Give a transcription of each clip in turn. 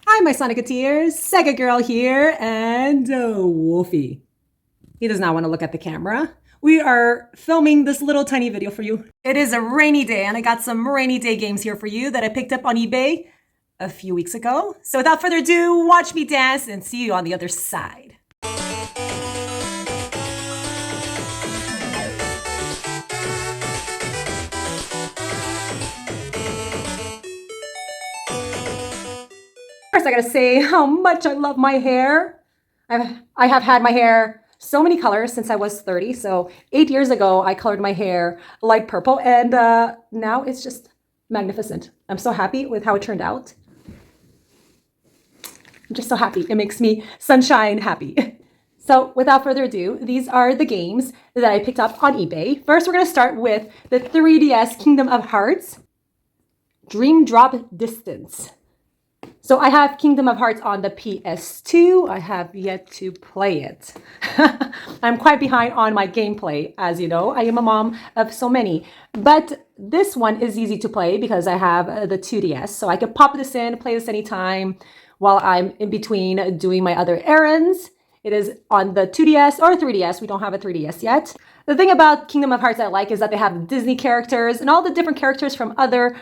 Hi, my Sonicateers. Sega Girl here, and Wolfie. He does not want to look at the camera. We are filming this little tiny video for you. It is a rainy day, and I got some rainy day games here for you that I picked up on eBay a few weeks ago. So without further ado, watch me dance and see you on the other side. First, I gotta say how much I love my hair. I have had my hair so many colors since I was 30. So 8 years ago, I colored my hair light purple, and now it's just magnificent. I'm so happy with how it turned out. I'm just so happy. It makes me sunshine happy. So without further ado, these are the games that I picked up on eBay. First, we're going to start with the 3DS Kingdom of Hearts Dream Drop Distance. So I have Kingdom of Hearts on the PS2. I have yet to play it. I'm quite behind on my gameplay, as you know. I am a mom of so many. But this one is easy to play because I have the 2DS. So I can pop this in, play this anytime while I'm in between doing my other errands. It is on the 2DS or 3DS. We don't have a 3DS yet. The thing about Kingdom of Hearts I like is that they have Disney characters and all the different characters from other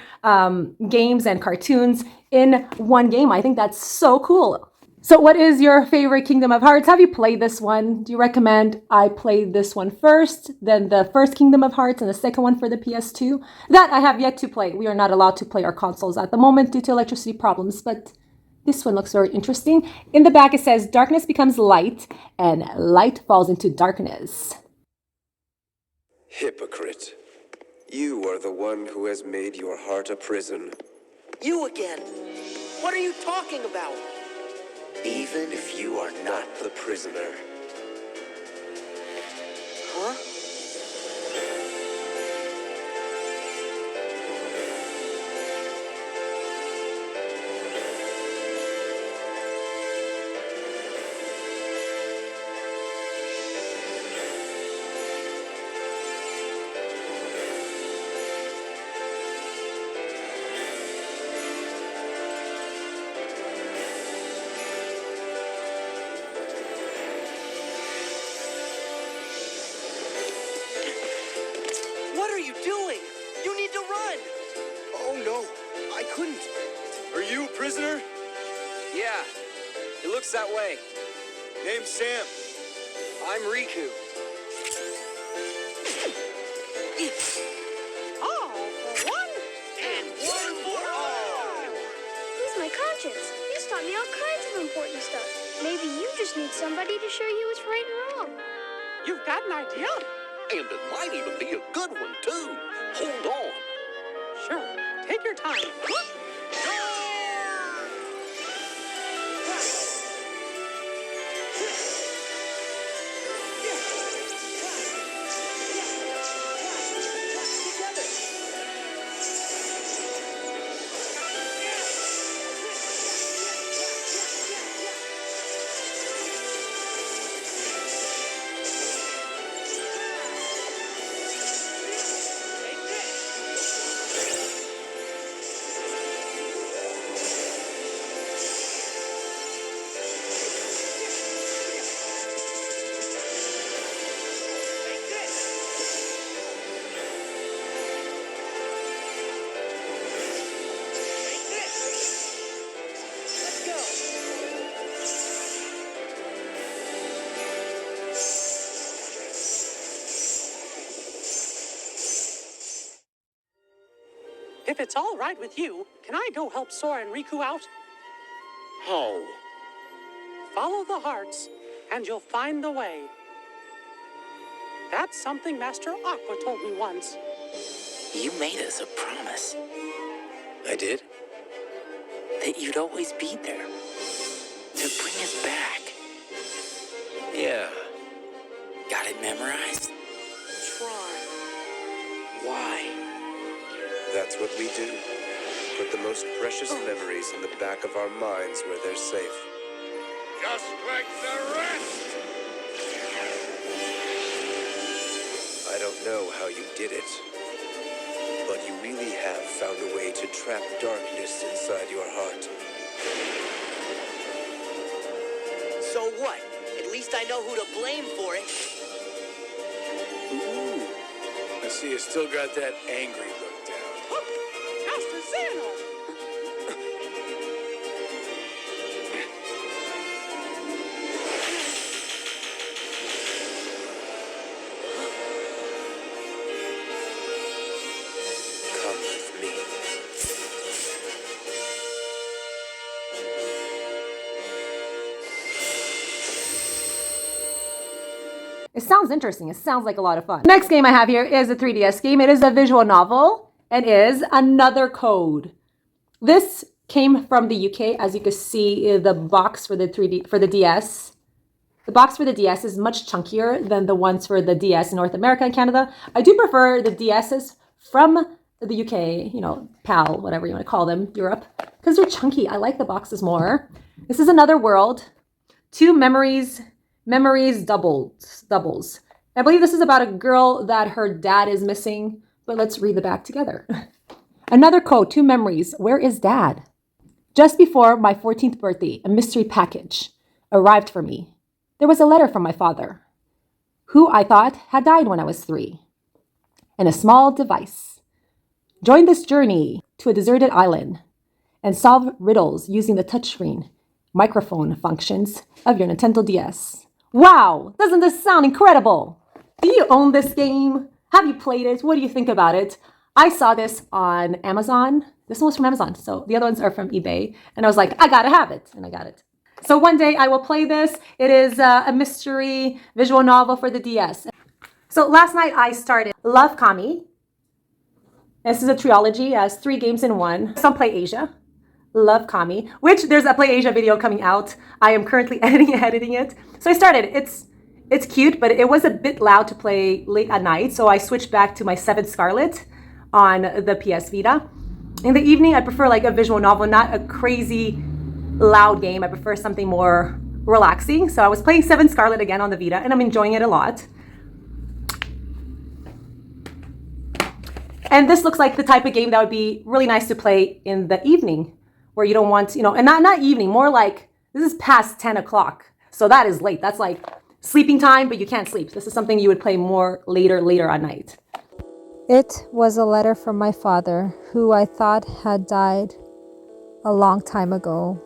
games and cartoons in one game. I think that's so cool. So what is your favorite Kingdom of Hearts? Have you played this one? Do you recommend I play this one first, then the first Kingdom of Hearts and the second one for the PS2? That I have yet to play. We are not allowed to play our consoles at the moment due to electricity problems, but this one looks very interesting. In the back, it says darkness becomes light and light falls into darkness. Hypocrite. You are the one who has made your heart a prison. You again? What are you talking about? Even if you are not the prisoner. Huh? What are you doing? You need to run! Oh no, I couldn't. Are you a prisoner? Yeah, it looks that way. Name's Sam. I'm Riku. All for one and one for all. He's my conscience. He's taught me all kinds of important stuff. Maybe you just need somebody to show you what's right and wrong. You've got an idea? And it might even be a good one, too. Hold on. Sure. Take your time. If it's all right with you, can I go help Sora and Riku out? How? Follow the hearts, and you'll find the way. That's something Master Aqua told me once. You made us a promise I did? that you'd always be there to bring us back. Yeah. Got it memorized? Try. Why? That's what we do. Put the most precious memories in the back of our minds where they're safe. Just like the rest! I don't know how you did it, but you really have found a way to trap darkness inside your heart. So what? At least I know who to blame for it. Ooh. I see you still got that angry look down. Master Xehanort! Come with me. It sounds interesting. It sounds like a lot of fun. Next game I have here is a 3DS game. It is a visual novel and is Another Code. This came from the UK. As you can see, the box for the DS. The box for the DS is much chunkier than the ones for the DS in North America and Canada. I do prefer the DSs from the UK, you know, PAL, whatever you want to call them, Europe, because they're chunky. I like the boxes more. This is Another World. Two memories doubles. I believe this is about a girl that her dad is missing, but let's read the back together. Another Code, Two Memories. Where is Dad? Just before my 14th birthday, a mystery package arrived for me. There was a letter from my father, who I thought had died when I was 3, and a small device. Join this journey to a deserted island and solve riddles using the touchscreen microphone functions of your Nintendo DS. Wow, doesn't this sound incredible? Do you own this game? Have you played it? What do you think about it? I saw this on Amazon. This one was from Amazon, so the other ones are from eBay. And I was like, I gotta have it, and I got it. So one day I will play this. It is a mystery visual novel for the DS. So last night I started Love Kami. This is a trilogy, it has 3 games in one. Some Play Asia. Love Kami, which there's a Play Asia video coming out. I am currently editing it. So I started. It's cute, but it was a bit loud to play late at night. So I switched back to my 7 Scarlet on the PS Vita. In the evening, I prefer like a visual novel, not a crazy loud game. I prefer something more relaxing. So I was playing 7 Scarlet again on the Vita, and I'm enjoying it a lot. And this looks like the type of game that would be really nice to play in the evening, where you don't want, you know, and not evening, more like this is past 10 o'clock. So that is late. That's like sleeping time, but you can't sleep. This is something you would play more later at night. It was a letter from my father, who I thought had died a long time ago.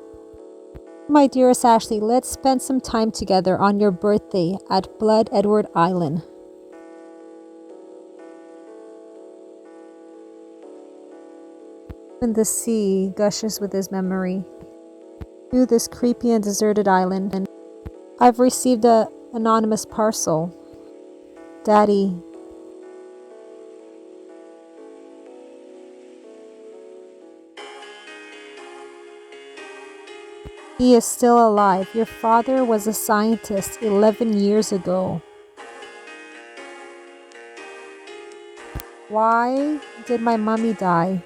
My dearest Ashley, let's spend some time together on your birthday at Blood Edward Island. And the sea gushes with his memory. To this creepy and deserted island, and I've received an anonymous parcel. Daddy. He is still alive. Your father was a scientist 11 years ago. Why did my mommy die?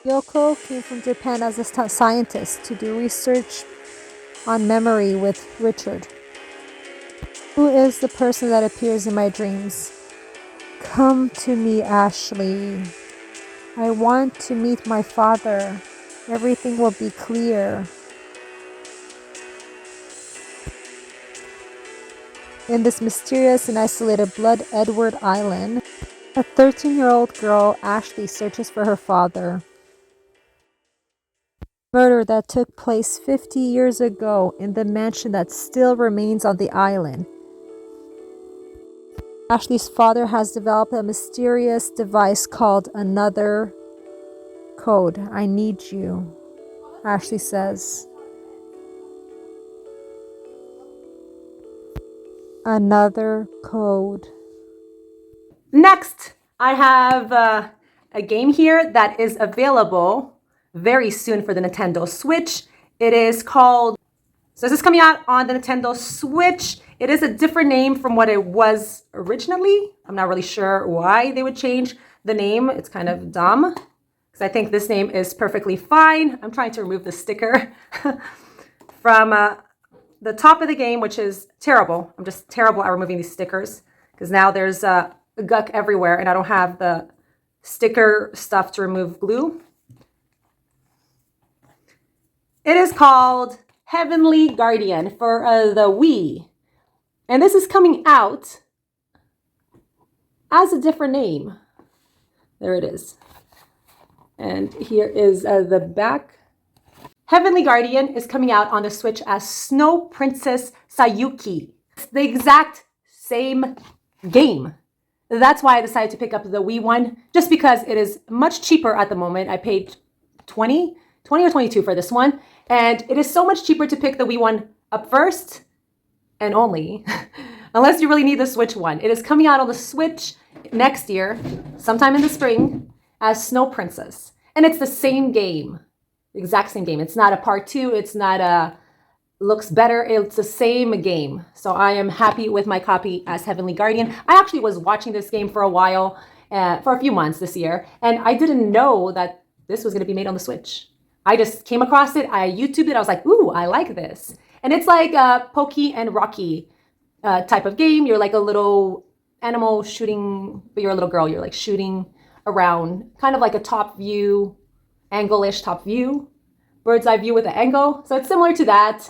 Yoko came from Japan as a scientist to do research on memory with Richard. Who is the person that appears in my dreams? Come to me, Ashley. I want to meet my father. Everything will be clear. In this mysterious and isolated Blood Edward Island, a 13-year-old girl, Ashley, searches for her father. Murder that took place 50 years ago in the mansion that still remains on the island. Ashley's father has developed a mysterious device called Another Code. I need you, Ashley says. Another Code. Next, I have a game here that is available very soon for the Nintendo Switch. It is called, so this is coming out on the Nintendo Switch. It is a different name from what it was originally. I'm not really sure why they would change the name. It's kind of dumb, because I think this name is perfectly fine. I'm trying to remove the sticker from the top of the game, which is terrible. I'm just terrible at removing these stickers, because now there's guck everywhere and I don't have the sticker stuff to remove glue. It is called Heavenly Guardian for the Wii. And this is coming out as a different name. There it is. And here is the back. Heavenly Guardian is coming out on the Switch as Snow Princess Sayuki. It's the exact same game. That's why I decided to pick up the Wii one, just because it is much cheaper at the moment. I paid 20 or 22 for this one. And it is so much cheaper to pick the Wii one up first and only, unless you really need the Switch one. It is coming out on the Switch next year, sometime in the spring, as Snow Princess. And it's the same game, the exact same game. It's not a part 2. It's not a looks better. It's the same game. So I am happy with my copy as Heavenly Guardian. I actually was watching this game for a while, for a few months this year, and I didn't know that this was going to be made on the Switch. I just came across it. I YouTubed it. I was like, ooh, I like this. And it's like a Pokey and Rocky type of game. You're like a little animal shooting, but you're a little girl. You're like shooting around, kind of like a top view, angle-ish top view, bird's eye view with an angle. So it's similar to that.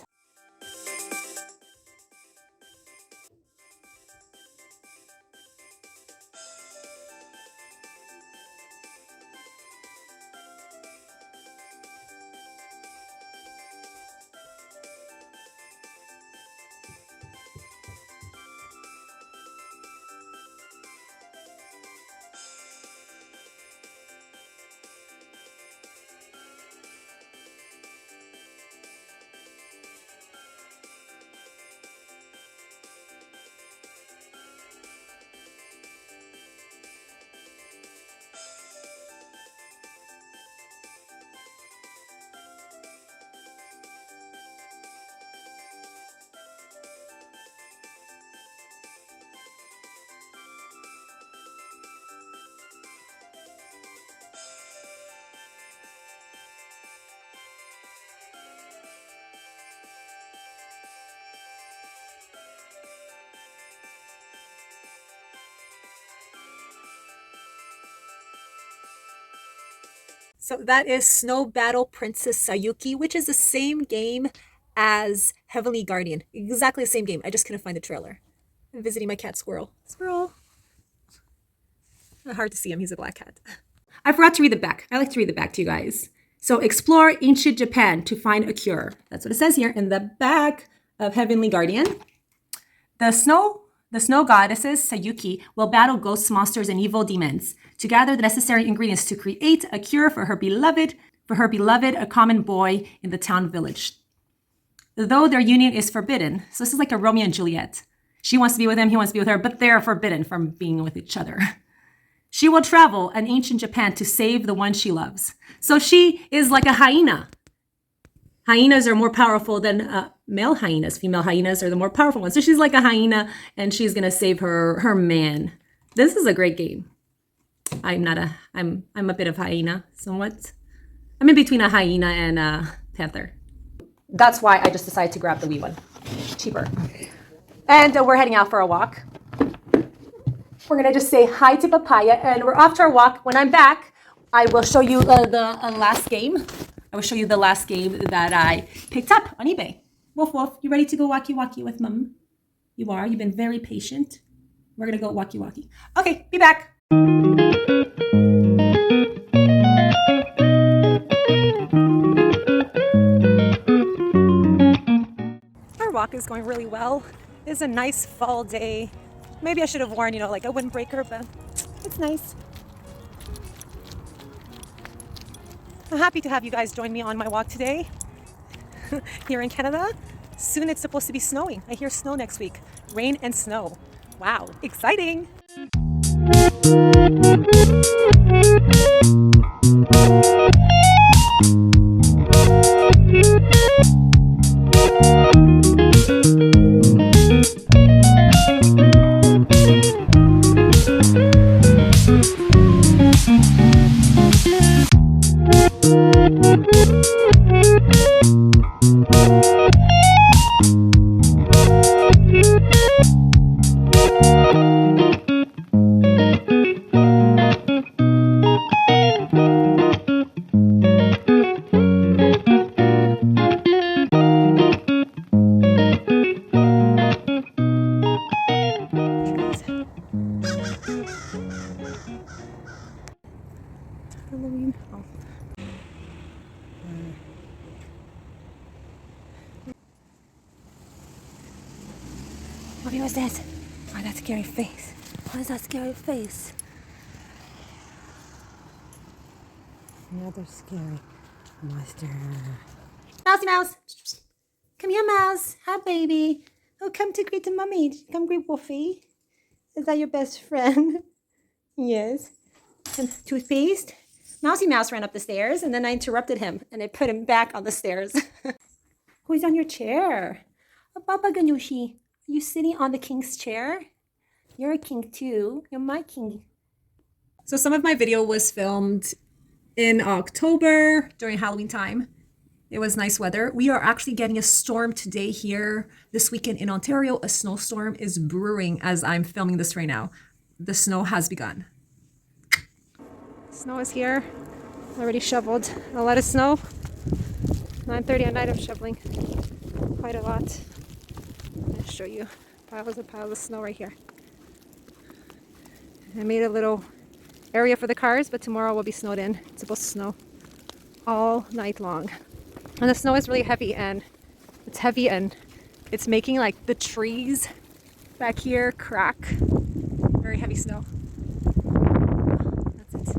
So that is Snow Battle Princess Sayuki, which is the same game as Heavenly Guardian. Exactly the same game. I just couldn't find the trailer. I'm visiting my cat Squirrel. Squirrel. Hard to see him. He's a black cat. I forgot to read the back. I like to read the back to you guys. So explore ancient Japan to find a cure. That's what it says here in the back of Heavenly Guardian. The snow goddesses, Sayuki, will battle ghosts, monsters, and evil demons to gather the necessary ingredients to create a cure for her beloved, a common boy in the town village. Though their union is forbidden, so this is like a Romeo and Juliet. She wants to be with him, he wants to be with her, but they're forbidden from being with each other. She will travel in ancient Japan to save the one she loves. So she is like a hyena. Hyenas are more powerful than male hyenas. Female hyenas are the more powerful ones. So she's like a hyena, and she's gonna save her man. This is a great game. I'm a bit of hyena, somewhat. I'm in between a hyena and a panther. That's why I just decided to grab the Wii one. Cheaper. And we're heading out for a walk. We're gonna just say hi to Papaya, and we're off to our walk. When I'm back, I will show you the last game. I will show you the last game that I picked up on eBay. Woof woof, you ready to go walkie walkie with Mom? You are. You've been very patient. We're gonna go walkie walkie. Okay, be back. Our walk is going really well. It's a nice fall day. Maybe I should have worn, like a windbreaker, but it's nice. I'm happy to have you guys join me on my walk today. Here in Canada, soon it's supposed to be snowing. I hear snow next week. Rain and snow. Wow, exciting! Poppy, what's that? Oh, that scary face. What is that scary face? Another scary monster. Mousy Mouse. Come here, Mouse. Hi, baby. Oh, come to greet the mummy. Come greet Wolfie. Is that your best friend? Yes. And toothpaste. Mousy Mouse ran up the stairs, and then I interrupted him, and I put him back on the stairs. Who's on your chair? Oh, Baba Ganushi. Are you sitting on the king's chair? You're a king too. You're my king. So some of my video was filmed in October during Halloween time. It was nice weather. We are actually getting a storm today here this weekend in Ontario. A snowstorm is brewing as I'm filming this right now. The snow has begun. Snow is here. Already shoveled a lot of snow. 9:30 at night I'm shoveling quite a lot. I'll show you piles of snow right here. I made a little area for the cars, but tomorrow will be snowed in. It's supposed to snow all night long. And the snow is really heavy, and it's making like the trees back here crack. Very heavy snow. That's it.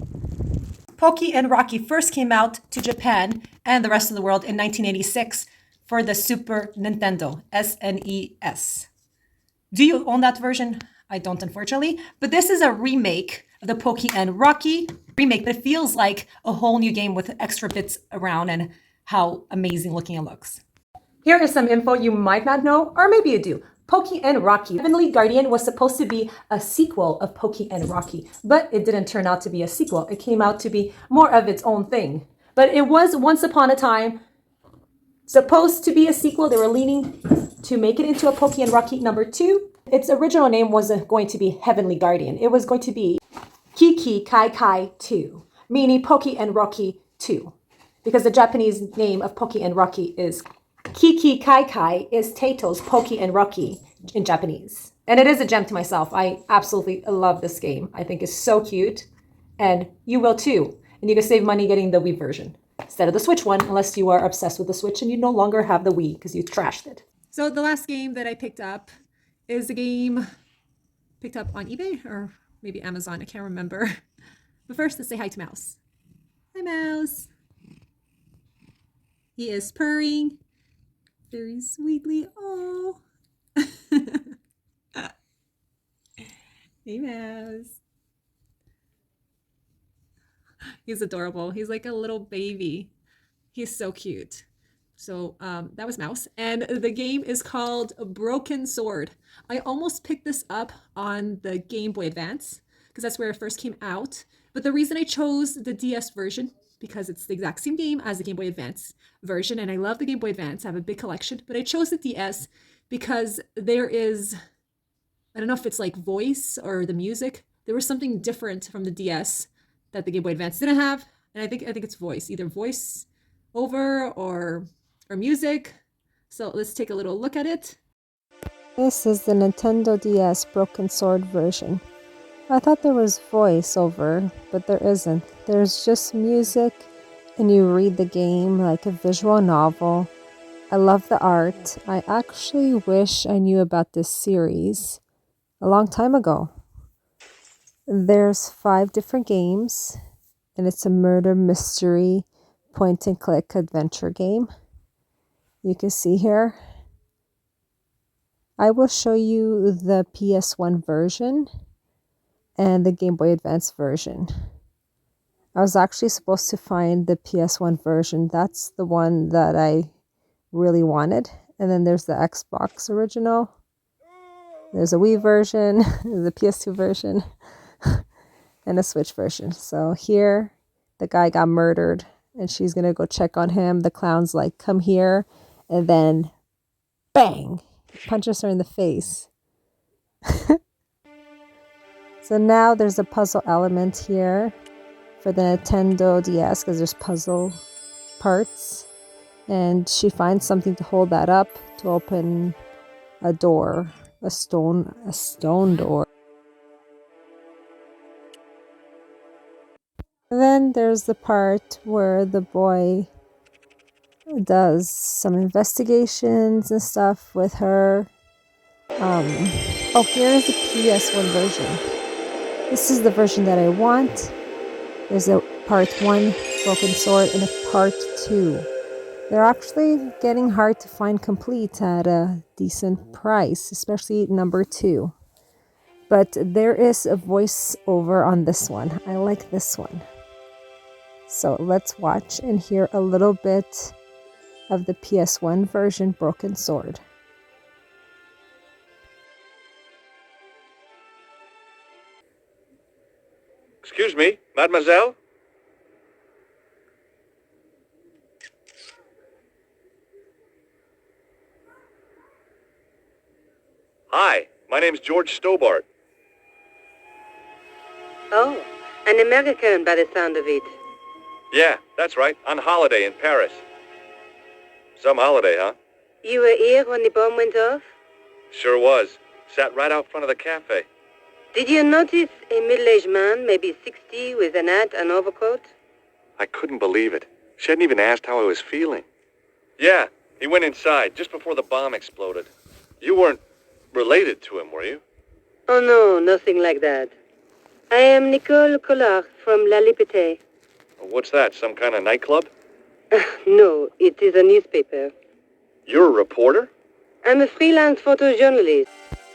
Pokey and Rocky first came out to Japan and the rest of the world in 1986 for the Super Nintendo, SNES. Do you own that version? I don't, unfortunately, but this is a remake of the Pokey and Rocky remake, but it feels like a whole new game with extra bits around and how amazing looking it looks. Here is some info you might not know, or maybe you do. Pokey and Rocky. Heavenly Guardian was supposed to be a sequel of Pokey and Rocky, but it didn't turn out to be a sequel. It came out to be more of its own thing. But it was once upon a time supposed to be a sequel. They were leaning to make it into a Pokey and Rocky number 2. Its original name wasn't going to be Heavenly Guardian. It was going to be Kiki Kai Kai 2, meaning Pokey and Rocky 2. Because the Japanese name of Pokey and Rocky is Kiki Kai Kai is Tato's Pokey and Rocky in Japanese. And it is a gem to myself. I absolutely love this game. I think it's so cute. And you will too. And you can save money getting the Wii version instead of the Switch one, unless you are obsessed with the Switch and you no longer have the Wii because you trashed it. So the last game that I picked up is a game picked up on eBay or maybe Amazon. I can't remember. But first, let's say hi to Mouse. Hi, Mouse. He is purring very sweetly. Oh. Hey, Mouse. He's adorable. He's like a little baby. He's so cute. So that was Mouse. And the game is called Broken Sword. I almost picked this up on the Game Boy Advance because that's where it first came out. But the reason I chose the DS version, because it's the exact same game as the Game Boy Advance version, and I love the Game Boy Advance. I have a big collection, but I chose the DS because there is, I don't know if it's like voice or the music. There was something different from the DS that the Game Boy Advance didn't have, and I think it's voice, either voice over or music. So let's take a little look at it. This is the Nintendo DS Broken Sword version. I thought there was voiceover, but there isn't. There's just music, and you read the game like a visual novel. I love the art. I actually wish I knew about this series a long time ago. There's 5 different games, and it's a murder mystery point and click adventure game. You can see here. I will show you the PS1 version and the Game Boy Advance version. I was actually supposed to find the PS1 version. That's the one that I really wanted. And then there's the Xbox original. There's a Wii version, the PS2 version, and a Switch version. So here, the guy got murdered, and she's going to go check on him. The clown's like, come here. And then, bang, punches her in the face. So now there's a puzzle element here for the Nintendo DS because there's puzzle parts. And she finds something to hold that up to open a door, a stone door. And then there's the part where the boy does some investigations and stuff with her. Oh, here is the PS1 version. This is the version that I want. There's a part 1 Broken Sword and a part 2. They're actually getting hard to find complete at a decent price, especially number 2. But there is a voiceover on this one. I like this one. So let's watch and hear a little bit of the PS1 version Broken Sword. Excuse me, mademoiselle? Hi, my name's George Stobart. Oh, an American by the sound of it. Yeah, that's right, on holiday in Paris. Some holiday, huh? You were here when the bomb went off? Sure was. Sat right out front of the cafe. Did you notice a middle-aged man, maybe 60, with an hat and overcoat? I couldn't believe it. She hadn't even asked how I was feeling. Yeah, he went inside just before the bomb exploded. You weren't related to him, were you? Oh no, nothing like that. I am Nicole Collard from La Liberté. What's that, some kind of nightclub? No, it is a newspaper. You're a reporter? I'm a freelance photojournalist.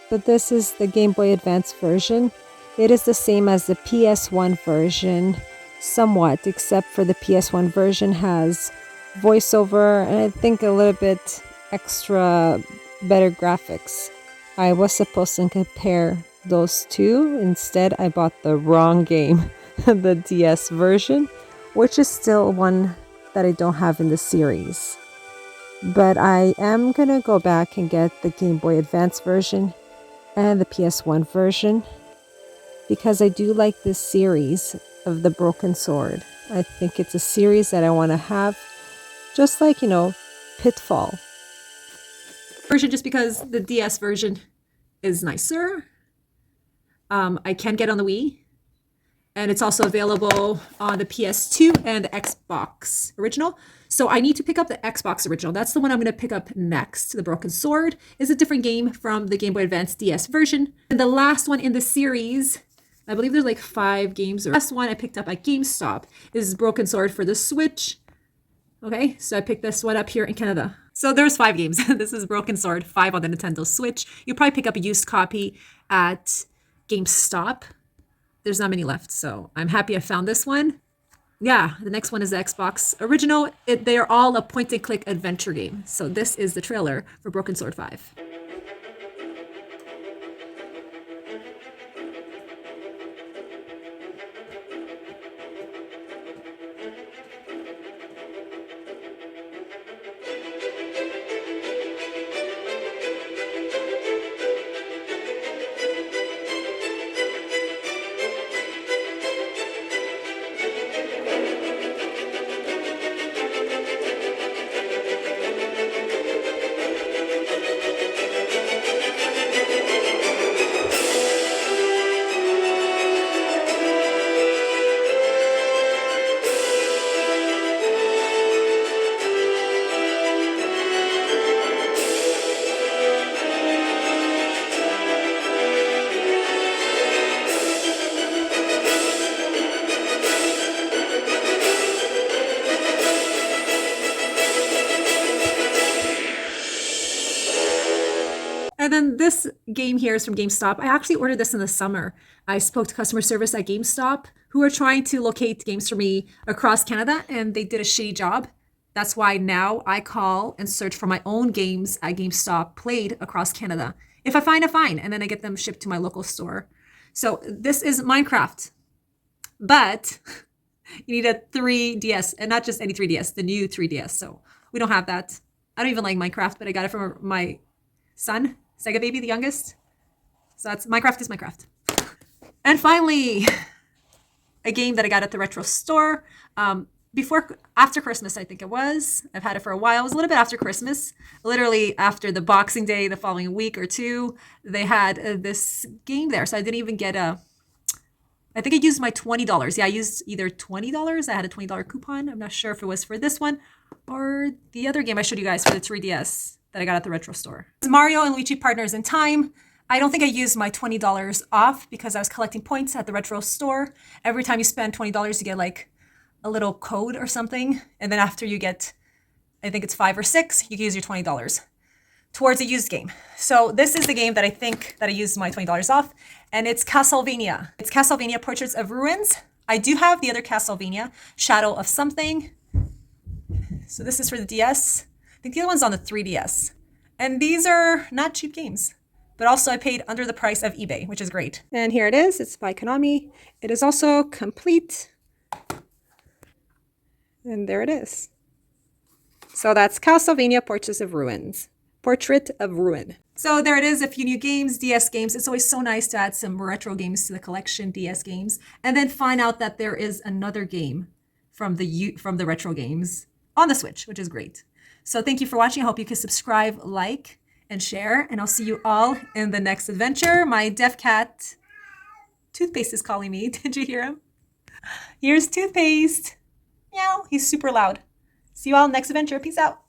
But this is the Game Boy Advance version. It is the same as the PS1 version, somewhat, except for the PS1 version has voiceover and I think a little bit extra better graphics. I was supposed to compare those two. Instead, I bought the wrong game, the DS version, which is still one that I don't have in the series. But I am gonna go back and get the Game Boy Advance version and the PS1 version because I do like this series of the Broken Sword. I think it's a series that I want to have, just like, Pitfall. Version just because the DS version is nicer. I can get on the Wii. And it's also available on the PS2 and the Xbox original. So I need to pick up the Xbox original. That's the one I'm going to pick up next. The Broken Sword is a different game from the Game Boy Advance DS version. And the last one in the series, I believe there's like 5 games. The last one I picked up at GameStop is Broken Sword for the Switch. Okay, so I picked this one up here in Canada. So there's 5 games. This is Broken Sword, 5 on the Nintendo Switch. You'll probably pick up a used copy at GameStop. There's not many left, so I'm happy I found this one. Yeah, the next one is the Xbox original. They are all a point-and-click adventure game. So this is the trailer for Broken Sword 5. And then this game here is from GameStop. I actually ordered this in the summer. I spoke to customer service at GameStop who are trying to locate games for me across Canada, and they did a shitty job. That's why now I call and search for my own games at GameStop played across Canada. If I find, I find, and then I get them shipped to my local store. So this is Minecraft, but you need a 3DS, and not just any 3DS, the new 3DS. So we don't have that. I don't even like Minecraft, but I got it from my son, Sega Baby, the youngest. So that's Minecraft is Minecraft. And finally, a game that I got at the retro store after Christmas, I think it was. I've had it for a while. It was a little bit after Christmas, literally after the Boxing Day, the following week or two. They had this game there, so I didn't even get I think I used my $20. Yeah, I used either $20. I had a $20 coupon. I'm not sure if it was for this one or the other game I showed you guys for the 3DS that I got at the retro store. It's Mario and Luigi Partners in Time. I don't think I used my $20 off because I was collecting points at the retro store. Every time you spend $20, you get like a little code or something. And then after you get, I think it's 5 or 6, you can use your $20 towards a used game. So this is the game that I think that I used my $20 off, and it's Castlevania. It's Castlevania Portraits of Ruins. I do have the other Castlevania, Shadow of Something. So this is for the DS. I think the other one's on the 3DS. And these are not cheap games, but also I paid under the price of eBay, which is great. And here it is. It's by Konami. It is also complete. And there it is. So that's Castlevania Portraits of Ruins. Portrait of Ruin. So there it is, a few new games, DS games. It's always so nice to add some retro games to the collection, DS games, and then find out that there is another game from the retro games on the Switch, which is great. So thank you for watching. I hope you can subscribe, like, and share, and I'll see you all in the next adventure. My deaf cat, Toothpaste, is calling me. Did you hear him? Here's Toothpaste. Meow. He's super loud. See you all next adventure. Peace out.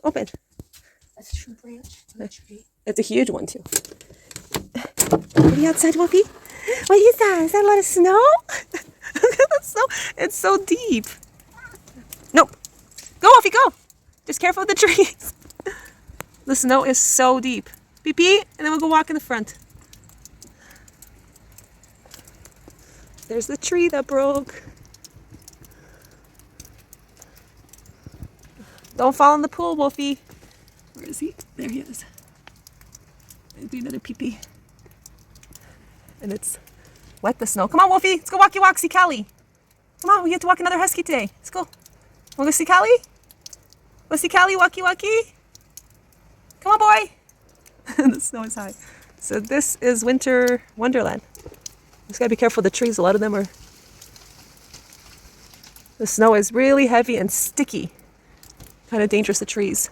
Open. That's a true branch on the tree. It's a huge one too. Are you outside, Wolfie? What is that? Is that a lot of snow? Look at the snow. It's so deep. Nope. Go, Wolfie, go. Just careful with the trees. The snow is so deep. Pee pee, and then we'll go walk in the front. There's the tree that broke. Don't fall in the pool, Wolfie. Where is he? There he is. Maybe another pee-pee. And it's wet, the snow. Come on, Wolfie. Let's go walkie walk, see Callie. Come on, we get to walk another husky today. Let's go. Wanna go see Callie? Go see Callie, walkie walkie. Come on, boy. The snow is high. So this is Winter Wonderland. Just gotta be careful of the trees. A lot of them are... The snow is really heavy and sticky. Kind of dangerous, the trees.